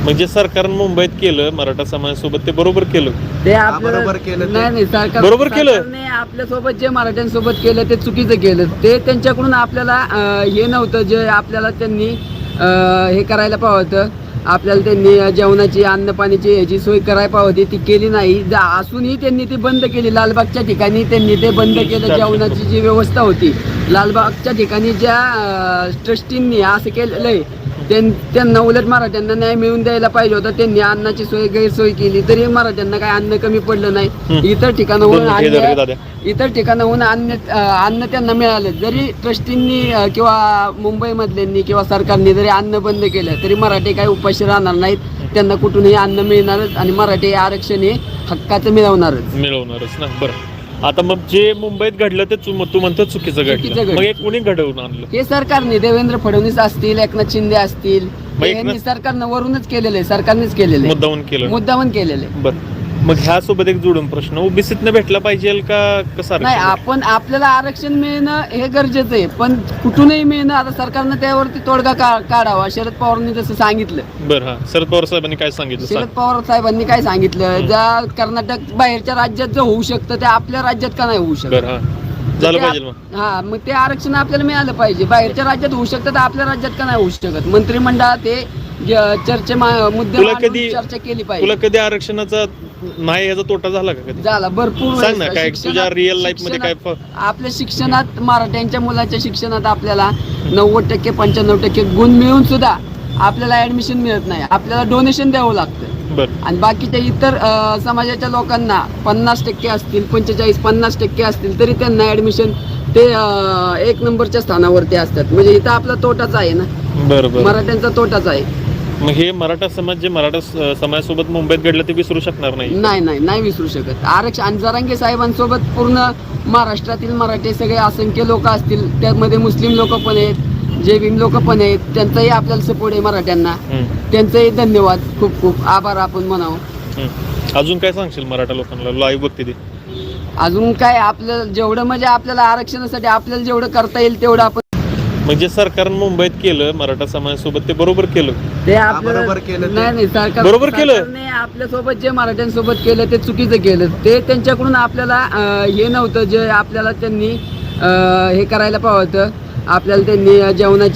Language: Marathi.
म्हणजे सरकारनं मुंबईत केलं मराठा समाजासोबत ते बरोबर केलं. ते आपलं बरोबर केलं ते. नाही सरकार बरोबर केलं. सरकारने आपल्यासोबत जे मराठ्यांसोबत केलं ते चुकीचं केलं. ते त्यांच्याकडून आपल्याला हे नव्हतं जे आपल्याला त्यांनी हे करायला पाहिजे होतं. आपल्याला त्यांनी जेवणाची अन्न पाण्याची ह्याची सोय करायला पाहिजे होती, ती केली नाही. असूनही त्यांनी ती बंद केली. लालबागच्या ठिकाणी त्यांनी ते बंद केलं. जेवणाची जी व्यवस्था होती लालबागच्या ठिकाणी ज्या ट्रस्टींनी असं केलेलं आहे त्यांना उलट मराठ्यांना न्याय मिळवून द्यायला पाहिजे होता. त्यांनी अन्नाची सोय गैरसोय केली तरी मराठ्यांना काही अन्न कमी पडलं नाही. इतर ठिकाणाहून अन्न त्यांना मिळालं. जरी ट्रस्टींनी किंवा मुंबईमधल्यांनी किंवा सरकारने जरी अन्न बंद केलं तरी मराठी काही उपाशी राहणार नाहीत. त्यांना कुठूनही अन्न मिळणारच आणि मराठी आरक्षण हे हक्काचं मिळवणारच ना. बरं, आता मग जे मुंबईत घडलं ते तू म्हणतो चुकीचं घडलं. मग हे कोणी घडवून आणलं? हे सरकारने देवेंद्र फडणवीस असतील, एकनाथ शिंदे असतील, यांनी सरकारनं वरूनच केलेलं आहे. सरकारनेच केलेलं आहे, मुद्दामून केलेलं आहे. बरं, मग ह्यासोबत एक जोडून प्रश्न, ओबीसीतनं भेटला पाहिजे का कसं? नाही, आपल्याला आरक्षण मिळणं हे गरजेचं आहे, पण कुठूनही मिळणं. आता सरकारनं त्यावरती तोडगा काढावा. शरद पवारांनी जसं सांगितलं. बरं, हा, शरद पवार साहेबांनी काय सांगितलं? शरद पवार साहेबांनी काय सांगितलं, ज्या कर्नाटक बाहेरच्या राज्यात जे होऊ शकतं ते आपल्या राज्यात का नाही होऊ शकत? झालं पाहिजे. मग ते आरक्षण आपल्याला मिळालं पाहिजे. बाहेरच्या राज्यात होऊ शकतं तर आपल्या राज्यात का नाही होऊ शकत? मंत्रिमंडळात ते मुद्दे चर्चा केली पाहिजे. तुला कधी आरक्षणाचा नाही याचा तोटा झाला का? कधी झाला, भरपूर. सांग ना, काय तुझ्या रिअल लाईफ मध्ये काय? आपल्या शिक्षणात, मराठ्यांच्या मुलाच्या शिक्षणात आपल्याला 90% 95% गुण मिळून सुद्धा आपल्याला ऍडमिशन मिळत नाही. आपल्याला डोनेशन द्यावं लागतं. आणि बाकीच्या इतर समाजाच्या लोकांना 50% असतील, 45-50% असतील तरी त्यांना ऍडमिशन ते 1 नंबरच्या स्थानावरती असतात. म्हणजे इथं आपला तोटाच आहे ना. बरोबर, मराठ्यांचा तोटाच आहे. मग हे मराठा समाज जे मराठा समाजासोबत मुंबईत घडलं ते विसरू शकणार नाही विसरू शकत. आरक्षण जरांगे साहेबांसोबत पूर्ण महाराष्ट्रातील मराठी सगळे असंख्य लोक असतील, त्यामध्ये मुस्लिम लोक पण आहेत, जे भीम लोक पण आहेत. त्यांचाही आपल्याला सपोर्ट आहे मराठ्यांना. त्यांचाही धन्यवाद, खूप खूप आभार आपण म्हणावं. अजून काय सांगशील मराठा लोकांना? लाईव्ह बघते ते अजून काय आपल्याला जेवढं म्हणजे आपल्याला आरक्षणासाठी आपल्याला जेवढं करता येईल तेवढं आपण. म्हणजे सरकारनं मुंबईत केलं मराठा समाजासोबत ते बरोबर केलं. ते बरोबर केलं. नाही सरकार बरोबर केलं. सरकारने आपल्यासोबत जे मराठ्यांसोबत केलं ते चुकीचं केलं. ते त्यांच्याकडून आपल्याला हे नव्हतं जे आपल्याला त्यांनी हे करायला पाहिजे होतं. आपल्याला त्यांनी जेवणाची